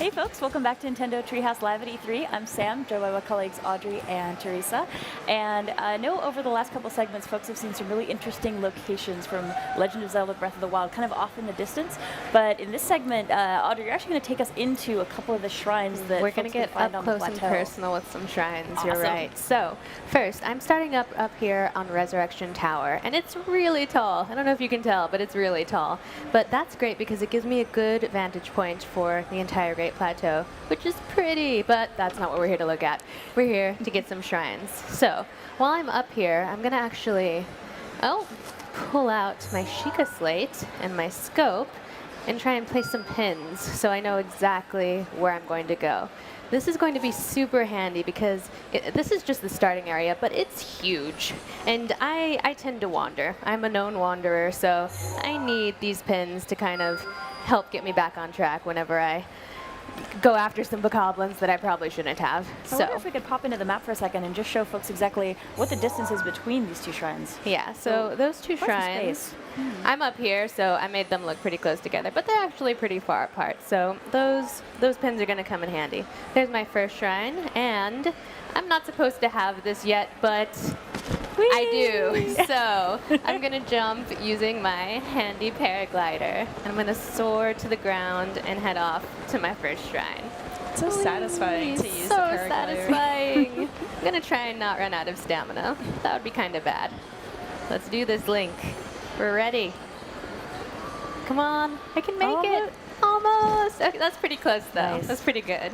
Hey folks, welcome back to Nintendo Treehouse Live at E3. I'm Sam, joined by my colleagues Audrey and Teresa. And I know over the last couple segments, folks have seen some really interesting locations from Legend of Zelda Breath of the Wild, kind of off in the distance. But in this segment, Audrey, you're actually going to take us into a couple of the shrines that we're going to get up close and personal with some shrines. Awesome. You're right. So first, I'm starting up here on Resurrection Tower, and it's really tall. I don't know if you can tell, but it's really tall. But that's great because it gives me a good vantage point for the entire Great Plateau, which is pretty, but that's not what we're here to look at. We're here to get some shrines. So while I'm up here, I'm going to actually pull out my Sheikah slate and my scope and try and place some pins so I know exactly where I'm going to go. This is going to be super handy because this is just the starting area, but it's huge. And I tend to wander. I'm a known wanderer, so I need these pins to kind of help get me back on track whenever I go after some bokoblins that I probably shouldn't have. I wonder if we could pop into the map for a second and just show folks exactly what the distance is between these two shrines. Yeah, so those two shrines, I'm up here, so I made them look pretty close together, but they're actually pretty far apart. So those pins are going to come in handy. There's my first shrine, and I'm not supposed to have this yet, but Whee! I do. So I'm going to jump using my handy paraglider. And I'm going to soar to the ground and head off to my first shrine. It's so satisfying to use so the paraglider. Satisfying. I'm going to try and not run out of stamina. That would be kind of bad. Let's do this, Link. We're ready. Come on. I can make it. Almost. Okay, that's pretty close, though. Nice. That's pretty good.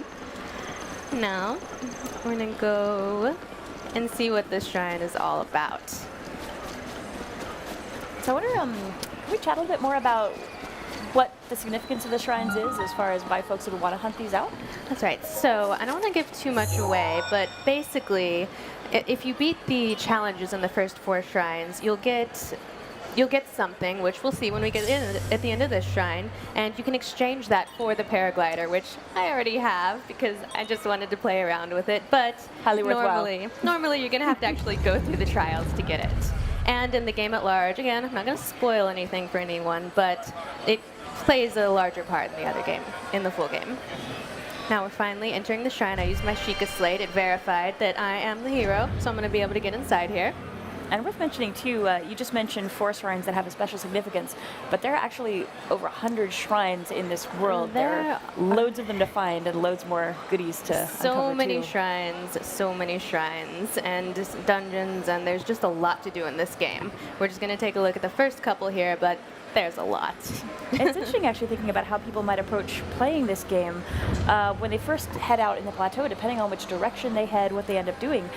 Now, we're going to go and see what this shrine is all about. So I wonder, can we chat a little bit more about what the significance of the shrines is as far as why folks would want to hunt these out? That's right. So I don't want to give too much away, but basically, if you beat the challenges in the first 4 shrines, you'll get something, which we'll see when we get in at the end of this shrine, and you can exchange that for the paraglider, which I already have because I just wanted to play around with it, but highly worthwhile. Normally you're going to have to actually go through the trials to get it. And in the game at large, again, I'm not going to spoil anything for anyone, but it plays a larger part in the other game, in the full game. Now we're finally entering the shrine. I used my Sheikah slate. It verified that I am the hero, so I'm going to be able to get inside here. And worth mentioning, too, you just mentioned 4 shrines that have a special significance, but there are actually over 100 shrines in this world. There are loads of them to find and loads more goodies to uncover, so many shrines, and dungeons, and there's just a lot to do in this game. We're just going to take a look at the first couple here, but there's a lot. It's interesting, actually, thinking about how people might approach playing this game when they first head out in the plateau, depending on which direction they head, what they end up doing.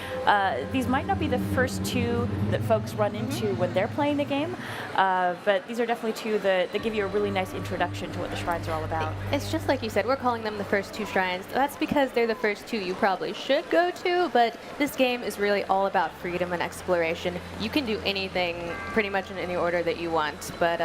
These might not be the first 2 that folks run into when they're playing the game, but these are definitely 2 that give you a really nice introduction to what the shrines are all about. It's just like you said, we're calling them the first 2 shrines. That's because they're the first 2 you probably should go to, but this game is really all about freedom and exploration. You can do anything pretty much in any order that you want, but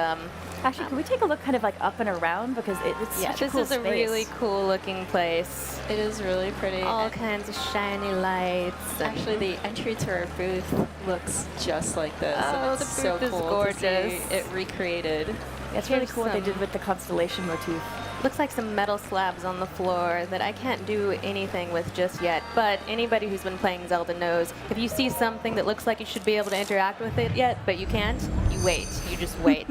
actually, can we take a look kind of like up and around, because it's such a cool this is a really cool looking place. It is really pretty. All kinds of shiny lights. Actually, the entry to our booth looks just like this. Oh, and it's the so booth cool is gorgeous. to see it recreated. It's really cool what they did with the constellation motif. Looks like some metal slabs on the floor that I can't do anything with just yet, but anybody who's been playing Zelda knows if you see something that looks like you should be able to interact with it yet, but you can't, you wait. You just wait.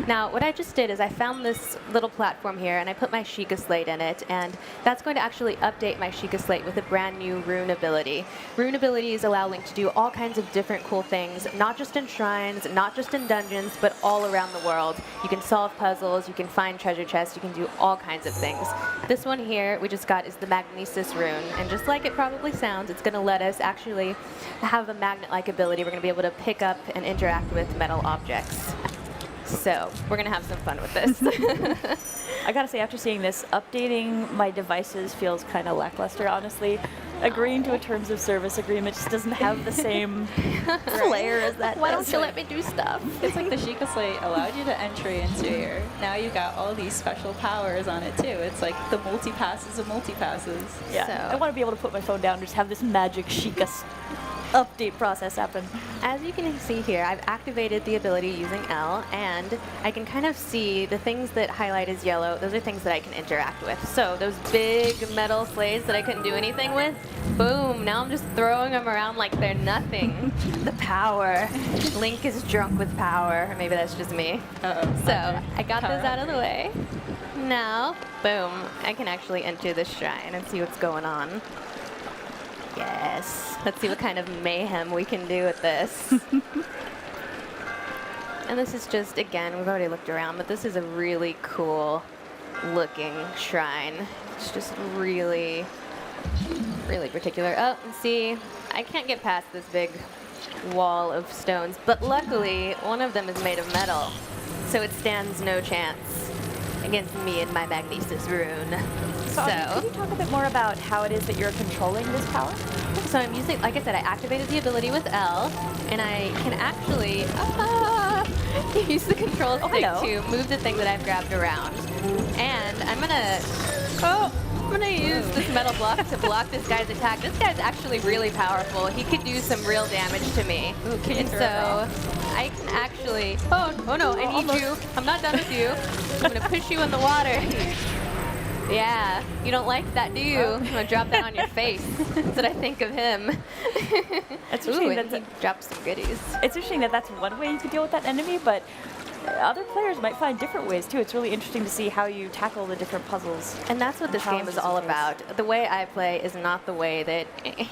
Now, what I just did is I found this little platform here, and I put my Sheikah slate in it, and that's going to actually update my Sheikah slate with a brand new rune ability. Rune abilities allow Link to do all kinds of different cool things, not just in shrines, not just in dungeons, but all around the world. You can solve puzzles, you can find treasure chests, you can do all kinds of things. This one here we just got is the Magnesis rune, and just like it probably sounds, it's going to let us actually have a magnet-like ability. We're going to be able to pick up and interact with metal objects. So we're going to have some fun with this. I gotta say, after seeing this, updating my devices feels kind of lackluster, honestly. Agreeing to a terms of service agreement just doesn't have the same flair as that. Why don't you let me do stuff? It's like the Sheikah slate allowed you to entry into here. Now you got all these special powers on it too. It's like the multi-passes of multi-passes. Yeah, I want to be able to put my phone down and just have this magic Sheikah update process happen. As you can see here, I've activated the ability using L, and I can kind of see the things that highlight as yellow. Those are things that I can interact with. So those big metal slates that I couldn't do anything with, boom, now I'm just throwing them around like they're nothing. The power. Link is drunk with power. Or maybe that's just me. So I got those out of the way. Now, boom, I can actually enter the shrine and see what's going on. Yes. Let's see what kind of mayhem we can do with this. And this is just, again, we've already looked around, but this is a really cool looking shrine. It's just really, really particular. Oh, and see, I can't get past this big wall of stones, but luckily one of them is made of metal, so it stands no chance against me and my Magnesis rune. So, can you talk a bit more about how it is that you're controlling this power? So I'm using, like I said, I activated the ability with L, and I can actually use the control stick to move the thing that I've grabbed around. And I'm gonna use this metal block to block this guy's attack. This guy's actually really powerful. He could do some real damage to me. Ooh, and so I can actually, oh no, I need you. I'm not done with you. I'm gonna push you in the water. Yeah, you don't like that, do you? I'm gonna drop that on your face. That's what I think of him. It's interesting that he dropped some goodies. It's interesting that that's one way you could deal with that enemy, but other players might find different ways too. It's really interesting to see how you tackle the different puzzles. And that's what this game is all about. The way I play is not the way that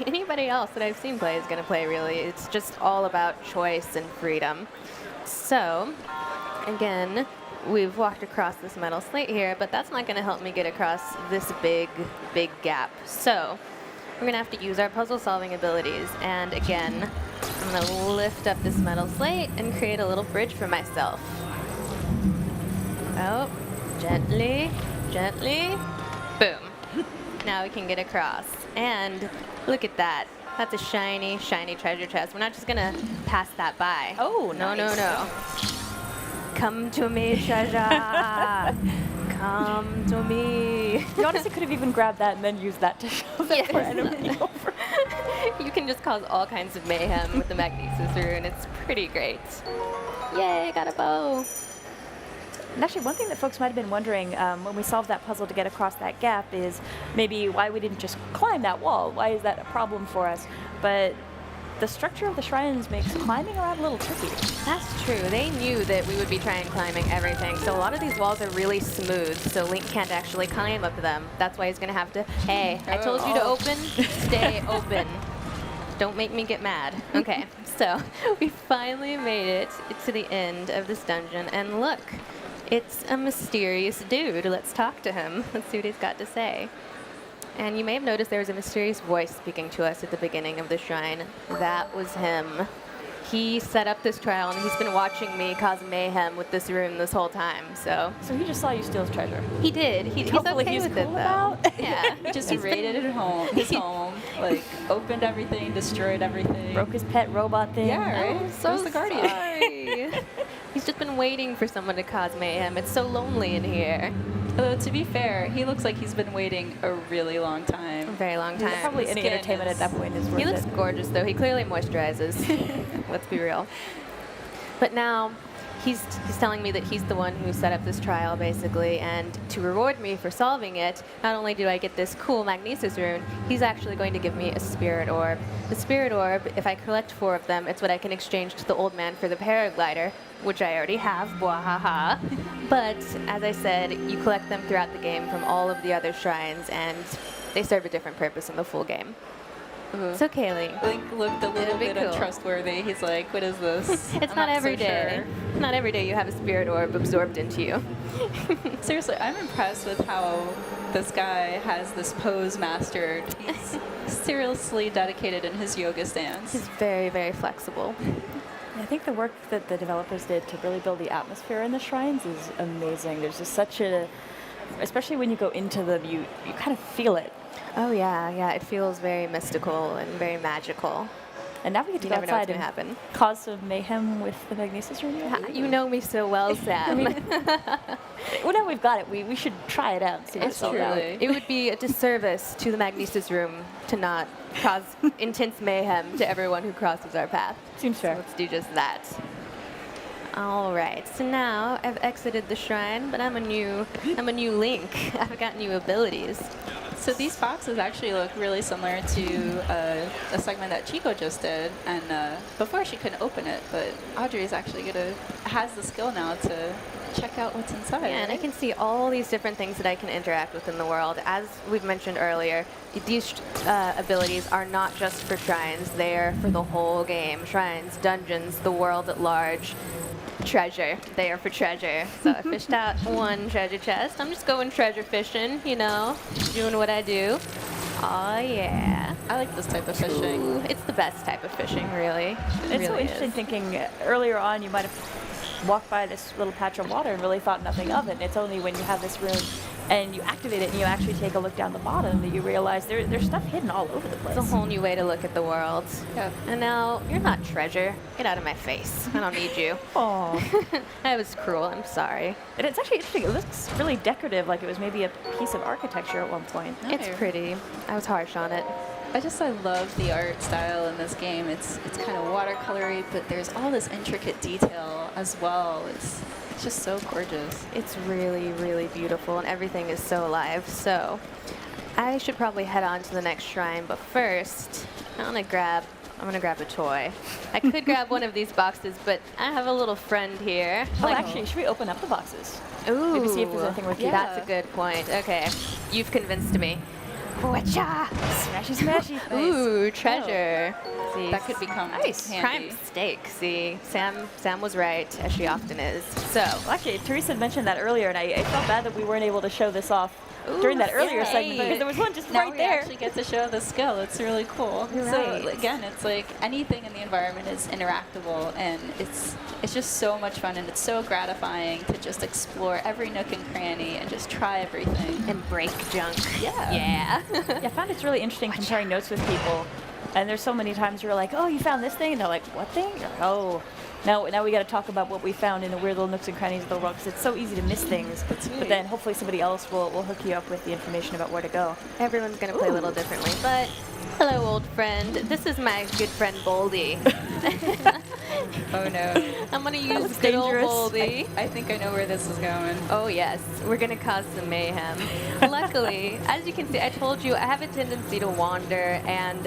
anybody else that I've seen play is going to play, really. It's just all about choice and freedom. So, again, we've walked across this metal slate here, but that's not going to help me get across this big, big gap. So, we're going to have to use our puzzle-solving abilities. And again, I'm going to lift up this metal slate and create a little bridge for myself. Oh, gently, gently, boom. Now we can get across. And look at that. That's a shiny, shiny treasure chest. We're not just going to pass that by. Oh, no, nice. no. Come to me, treasure. Come to me. You honestly could have even grabbed that and then used that to shove that enemy over. You can just cause all kinds of mayhem with the Magnesis rune. It's pretty great. Yay, got a bow. And actually, one thing that folks might have been wondering when we solved that puzzle to get across that gap is maybe why we didn't just climb that wall. Why is that a problem for us? But the structure of the shrines makes climbing around a little tricky. That's true. They knew that we would be trying climbing everything, so a lot of these walls are really smooth, so Link can't actually climb up them. That's why he's going to have to, hey, I told you to open, stay open. Don't make me get mad. Okay, so we finally made it to the end of this dungeon, and look, it's a mysterious dude. Let's talk to him. Let's see what he's got to say. And you may have noticed there was a mysterious voice speaking to us at the beginning of the shrine. That was him. He set up this trial, and he's been watching me cause mayhem with this room this whole time. So he just saw you steal his treasure. He did. He's okay with it, though. Yeah. He just raided his home, like opened everything, destroyed everything. Broke his pet robot thing. Yeah, right? I'm so the guardian. sorry. He's just been waiting for someone to cause mayhem. It's so lonely in here. Although, to be fair, he looks like he's been waiting a really long time. A very long time. Probably any entertainment at that point is worth it. He looks gorgeous, though. He clearly moisturizes. Let's be real. But now, he's telling me that he's the one who set up this trial, basically, and to reward me for solving it, not only do I get this cool Magnesis rune, he's actually going to give me a Spirit Orb. The Spirit Orb, if I collect 4 of them, it's what I can exchange to the old man for the paraglider, which I already have, bwahaha. But, as I said, you collect them throughout the game from all of the other shrines, and they serve a different purpose in the full game. So, Kaylee. Link looked a little bit untrustworthy. He's like, what is this? It's not every day. Sure. Not every day you have a Spirit Orb absorbed into you. Seriously, I'm impressed with how this guy has this pose mastered. He's seriously dedicated in his yoga stance. He's very, very flexible. I think the work that the developers did to really build the atmosphere in the shrines is amazing. There's just such a, especially when you go into them, you kind of feel it. Oh yeah, it feels very mystical and very magical. And now we get to You go never know what's outside gonna and happen. cause some mayhem with the Magnesis room. You know me so well, Sam. Well, now we've got it. We should try it out and see what It's it's all about. truly. It would be a disservice to the Magnesis room to not cause intense mayhem to everyone who crosses our path. Seems fair. So let's do just that. All right, so now I've exited the shrine, but I'm a new Link. I've got new abilities. So these boxes actually look really similar to a segment that Chico just did, and before she couldn't open it, but Audrey is actually has the skill now to check out what's inside. Yeah, and I can see all these different things that I can interact with in the world. As we've mentioned earlier, these abilities are not just for shrines, they're for the whole game. Shrines, dungeons, the world at large. Treasure. They are for treasure. So I fished out one treasure chest. I'm just going treasure fishing, you know, doing what I do. Oh yeah. I like this type of fishing. Ooh, it's the best type of fishing, really. It's so really interesting is. thinking earlier on you might have walked by this little patch of water and really thought nothing of it. And it's only when you have this room and you activate it and you actually take a look down the bottom that you realize there's stuff hidden all over the place. It's a whole new way to look at the world. Yeah. And now, you're not treasure. Get out of my face. I don't need you. Aw. That was cruel. I'm sorry. And it's actually interesting. It looks really decorative, like it was maybe a piece of architecture at one point. It's pretty. I was harsh on it. I love the art style in this game. It's kind of watercolory, but there's all this intricate detail as well. It's just so gorgeous. It's really, really beautiful, and everything is so alive. So I should probably head on to the next shrine, but first, I'm gonna grab a toy. I could grab one of these boxes, but I have a little friend here. Oh, actually, should we open up the boxes? Ooh. Maybe see if there's anything worth keeping. That's a good point. Okay, you've convinced me. Whatcha? Smashy, smashy. Ooh, treasure. See, That could become nice. handy. Prime steak. See, Sam was right, as she often is. So, Well, actually, Teresa mentioned that earlier, and I felt bad that we weren't able to show this off during that earlier yay. segment because there was one just Now right we there. actually get to show the skill. It's really cool. You're So right. again, it's like anything in the environment is interactable, and it's just so much fun, and it's so gratifying to just explore every nook and cranny and just try everything. and break junk. Yeah. Yeah. Yeah, I found it's really interesting comparing notes with people. And there's so many times you're like, oh, you found this thing? And they're like, what thing? You're like, oh. Now we got to talk about what we found in the weird little nooks and crannies of the world because it's so easy to miss things. But then hopefully somebody else will hook you up with the information about where to go. Everyone's going to play a little differently. But hello, old friend. This is my good friend, Boldy. Oh no. I'm going to was use good old dangerous. Boldy. I think I know where this is going. Oh, yes. We're going to cause some mayhem. Luckily, as you can see, I told you I have a tendency to wander, and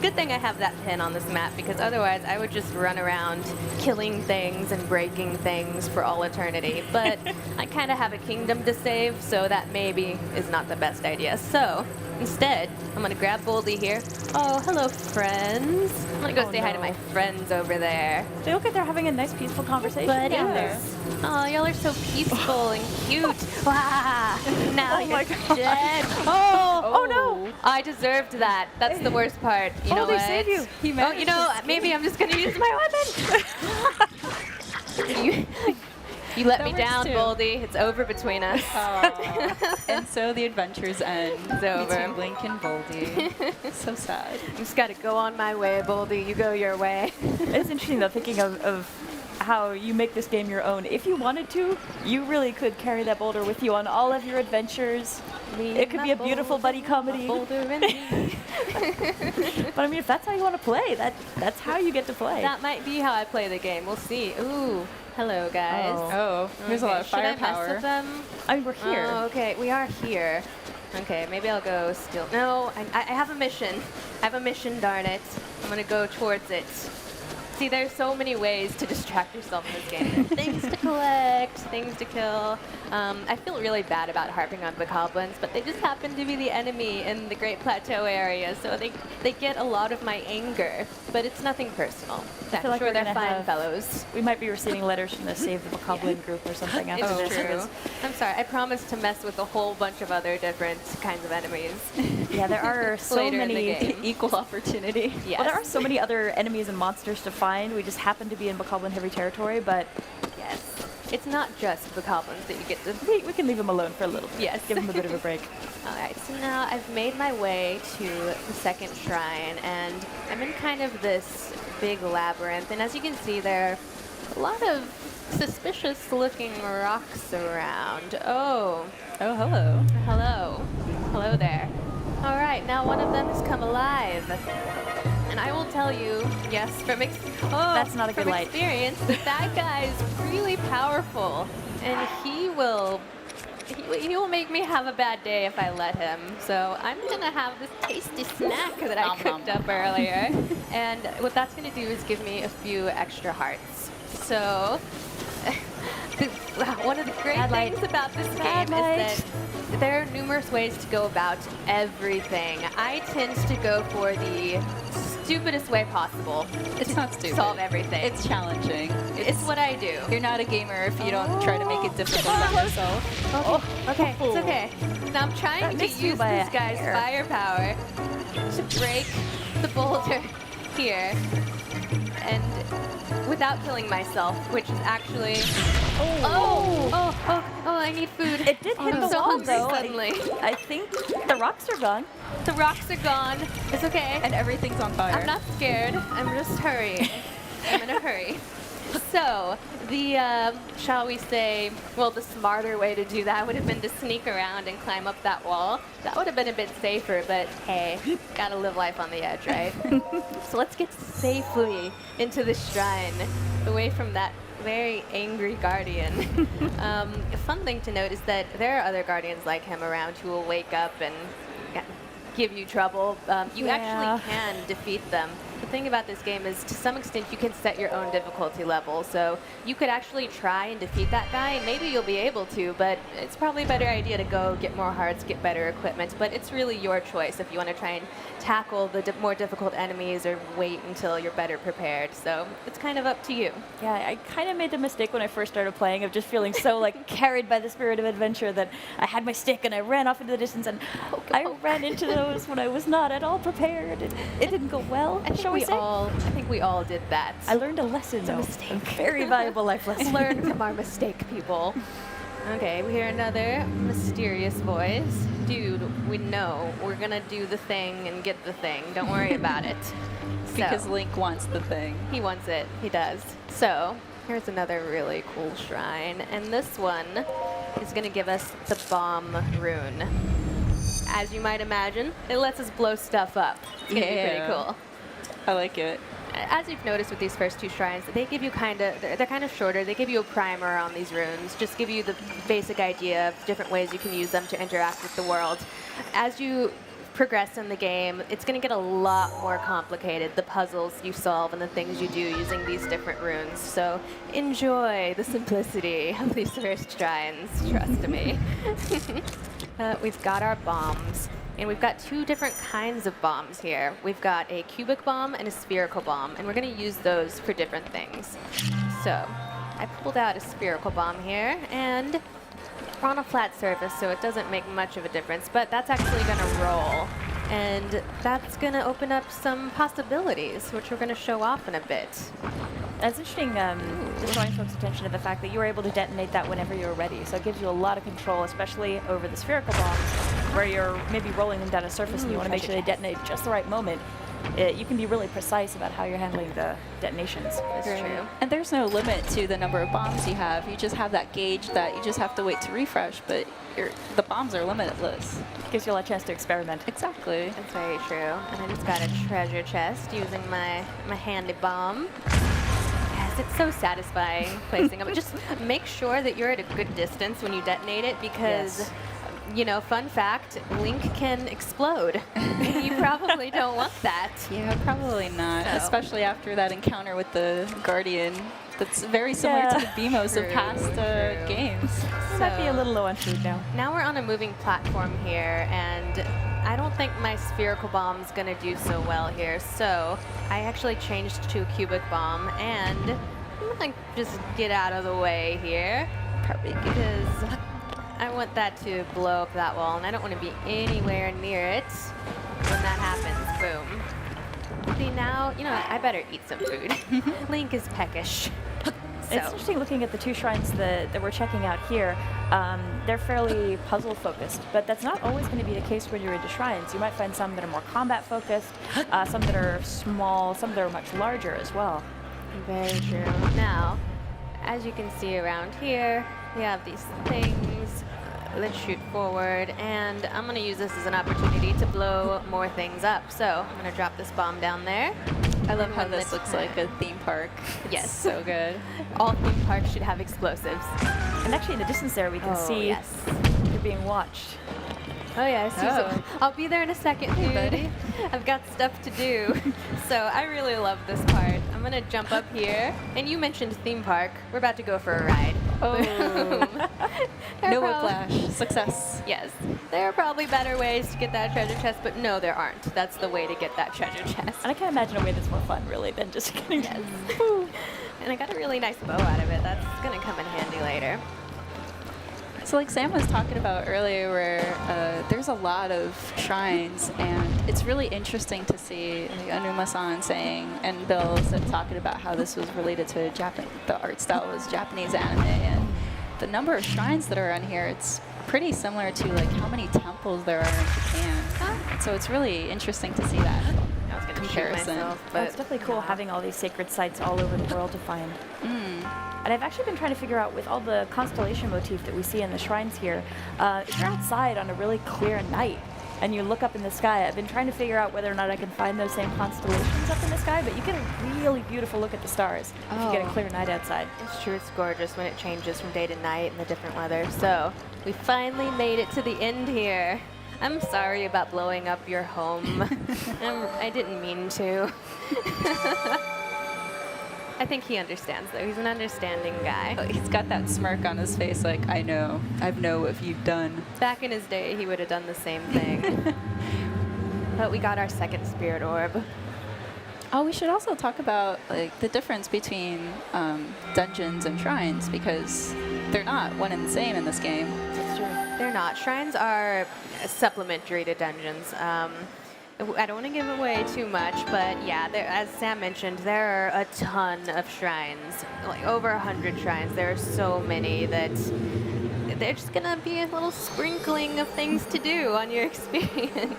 good thing I have that pin on this map, because otherwise I would just run around killing things and breaking things for all eternity. But I kind of have a kingdom to save, so that maybe is not the best idea. So instead, I'm going to grab Boldy here. Oh, hello, friends. I'm going to go Oh, say hi to no. my friends over there. They look like they're having a nice, peaceful conversation down there. Oh, y'all are so peaceful and cute. Wow. Now Oh you're my God. dead. Oh, no. I deserved that. That's the worst part. You know they what? save you. He Oh, managed you know, to maybe I'm just gonna use my weapon. you let That me works down, too. Boldy. It's over between us. Aw. And so the adventures end. It's over. Between Link and Boldy. So sad. I just gotta go on my way, Boldy. You go your way. It's interesting, though, thinking of how you make this game your own. If you wanted to, you really could carry that boulder with you on all of your adventures. It could be a beautiful buddy comedy. Boulder and me. But I mean, if that's how you want to play, that's how you get to play. That might be how I play the game. We'll see. Ooh. Hello, guys. Oh, there's a lot of Should I mess firepower. with them? I mean, we're here. Oh, okay, we are here. Okay, maybe I'll go still. No, I have a mission. I have a mission, darn it. I'm gonna go towards it. See, there's so many ways to distract yourself in this game. Things to collect, things to kill. I feel really bad about harping on bokoblins, but they just happen to be the enemy in the Great Plateau area, so they get a lot of my anger. But it's nothing personal. I'm feel like sure we're they're gonna fine have- fellows. We might be receiving letters from the Save the Bokoblin group or something after It's this. true. because- I'm sorry, I promised to mess with a whole bunch of other different kinds of enemies. Yeah, there are so Later in the many. game. Equal opportunity. Yes. Well, there are so many other enemies and monsters to find. We just happen to be in Bokoblin heavy territory, but Yes. It's not just the goblins that you get to. we can leave them alone for a little bit. Yes. Give them a bit of a break. All right, so now I've made my way to the second shrine, and I'm in kind of this big labyrinth. And as you can see, there are a lot of suspicious-looking rocks around. Oh. Oh, hello. Hello. Hello there. All right, now one of them has come alive. And I will tell you, yes, from That's not a good light. Experience, that guy is really powerful. And he will make me have a bad day if I let him. So I'm gonna have this tasty snack that I cooked up earlier. And what that's gonna do is give me a few extra hearts. So one of the great things about this game is that there are numerous ways to go about everything. I tend to go for the stupidest way possible. It's not stupid. Solve everything. It's challenging. It's what I do. You're not a gamer if you don't try to make it difficult on yourself. Okay, it's okay. Now I'm trying to use this guy's firepower to break the boulder here, and without killing myself, which is actually... Oh, I need food. It did hit the wall, though. Suddenly. I think the rocks are gone. The rocks are gone. It's okay. And everything's on fire. I'm not scared. I'm just hurrying. I'm in a hurry. So, the, shall we say, well, the smarter way to do that would have been to sneak around and climb up that wall. That would have been a bit safer, but hey, gotta live life on the edge, right? So let's get safely into the shrine, away from that very angry guardian. A fun thing to note is that there are other guardians like him around who will wake up and give you trouble. You actually can defeat them. The thing about this game is, to some extent, you can set your own difficulty level. So you could actually try and defeat that guy, and maybe you'll be able to, but it's probably a better idea to go get more hearts, get better equipment. But it's really your choice if you want to try and tackle the more difficult enemies or wait until you're better prepared. So it's kind of up to you. Yeah, I kind of made the mistake when I first started playing of just feeling so like carried by the spirit of adventure that I had my stick and I ran off into the distance, and I ran into those when I was not at all prepared. It didn't go well. I think we all did that. I learned a lesson, though. It's a mistake. A very valuable life lesson. Learn from our mistake, people. Okay, we hear another mysterious voice. Dude, we know we're gonna do the thing and get the thing. Don't worry about it. Because Link wants the thing. He wants it. He does. So, here's another really cool shrine. And this one is gonna give us the bomb rune. As you might imagine, it lets us blow stuff up. It's gonna be pretty cool. I like it. As you've noticed with these first two shrines, they give you they're kind of shorter. They give you a primer on these runes, just give you the basic idea of different ways you can use them to interact with the world. As you progress in the game, it's going to get a lot more complicated, the puzzles you solve and the things you do using these different runes. So enjoy the simplicity of these first shrines, trust me. We've got our bombs. And we've got two different kinds of bombs here. We've got a cubic bomb and a spherical bomb, and we're going to use those for different things. So I pulled out a spherical bomb here, and we're on a flat surface, so it doesn't make much of a difference, but that's actually going to roll. And that's going to open up some possibilities, which we're going to show off in a bit. It's interesting, just drawing folks' attention to the fact that you were able to detonate that whenever you were ready. So it gives you a lot of control, especially over the spherical bombs, where you're maybe rolling them down a surface and you want to make sure they detonate at just the right moment. You can be really precise about how you're handling the detonations. That's true. And there's no limit to the number of bombs you have. You just have that gauge that you just have to wait to refresh, but the bombs are limitless. Gives you a lot of chance to experiment. Exactly. That's very true. And I just got a treasure chest using my handy bomb. Yes, it's so satisfying placing them. Just make sure that you're at a good distance when you detonate it, because you know, fun fact, Link can explode. You probably don't want that. Yeah, probably not. So. Especially after that encounter with the Guardian. That's very similar to the BMOs of past games. So might be a little low on food now. Now we're on a moving platform here, and I don't think my spherical bomb's gonna do so well here. So I actually changed to a cubic bomb, and I'm gonna just get out of the way here, probably because I want that to blow up that wall, and I don't want to be anywhere near it when that happens. Boom. See, now, you know, I better eat some food. Link is peckish. It's interesting looking at the two shrines that we're checking out here. They're fairly puzzle focused, but that's not always going to be the case when you're into shrines. You might find some that are more combat focused, some that are small, some that are much larger as well. Very true. Now, as you can see around here, we have these things. Let's shoot forward, and I'm going to use this as an opportunity to blow more things up. So I'm going to drop this bomb down there. I love how this looks like a theme park. Yes. It's so good. All theme parks should have explosives. And actually in the distance there we can see you're being watched. Oh yeah, I'll be there in a second, dude. Buddy. I've got stuff to do. So I really love this part. I'm gonna jump up here, and you mentioned theme park. We're about to go for a ride. Oh. No whiplash. Success. Yes. There are probably better ways to get that treasure chest, but no, there aren't. That's the way to get that treasure chest. And I can't imagine a way that's more fun, really, than just getting And I got a really nice bow out of it. That's gonna come in handy later. So like Sam was talking about earlier, where there's a lot of shrines, and it's really interesting to see like, Anuma-san saying, and Bill talking about how this was related to the art style was Japanese anime, and the number of shrines that are on here, it's pretty similar to like how many temples there are in Japan. So it's really interesting to see that comparison. But it's definitely cool having all these sacred sites all over the world to find. And I've actually been trying to figure out, with all the constellation motif that we see in the shrines here, if you're outside on a really clear night and you look up in the sky, I've been trying to figure out whether or not I can find those same constellations up in the sky, but you get a really beautiful look at the stars if you get a clear night outside. It's true, it's gorgeous when it changes from day to night and the different weather. So we finally made it to the end here. I'm sorry about blowing up your home. I didn't mean to. I think he understands, though. He's an understanding guy. He's got that smirk on his face like, I know what you've done. Back in his day, he would have done the same thing. But we got our second spirit orb. Oh, we should also talk about like the difference between dungeons and shrines, because they're not one and the same in this game. It's true. They're not. Shrines are supplementary to dungeons. I don't want to give away too much, but yeah, as Sam mentioned, there are a ton of shrines, like over 100 shrines. There are so many that they're just going to be a little sprinkling of things to do on your experience.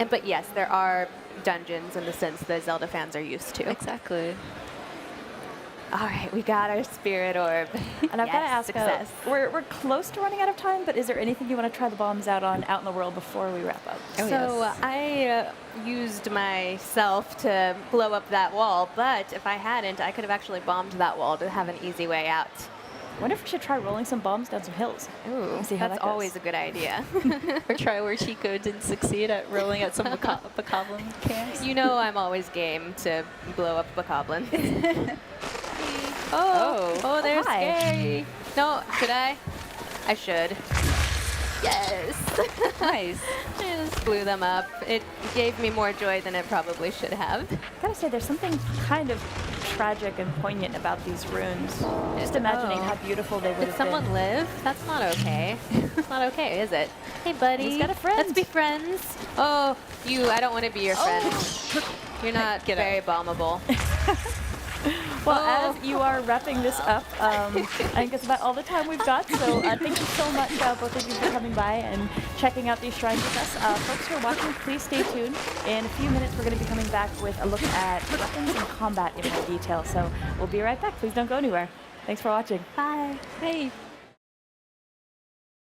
But yes, there are dungeons in the sense that Zelda fans are used to. Exactly. All right, we got our spirit orb. And I've got to ask, success. We're close to running out of time, but is there anything you want to try the bombs out in the world before we wrap up? Oh, so yes. I used myself to blow up that wall, but if I hadn't, I could have actually bombed that wall to have an easy way out. I wonder if we should try rolling some bombs down some hills. Ooh, see how that's that goes. always a good idea. Or try where Chico didn't succeed at rolling at some bokoblin camps. You know I'm always game to blow up bokoblins. They're scary. No, should I? I should. Yes. Nice. I just blew them up. It gave me more joy than it probably should have. I gotta say, there's something kind of tragic and poignant about these runes. Just imagining how beautiful they would Did have someone been. live? That's not okay. It's not okay, is it? Hey, buddy. He's got a friend. Let's be friends. Oh, I don't want to be your friend. You're not very bombable. Well, as you are wrapping this up, I think that's about all the time we've got. So thank you so much, both of you, for coming by and checking out these shrines with us. Folks who are watching, please stay tuned. In a few minutes, we're going to be coming back with a look at weapons and combat in more detail. So we'll be right back. Please don't go anywhere. Thanks for watching. Bye. Hey.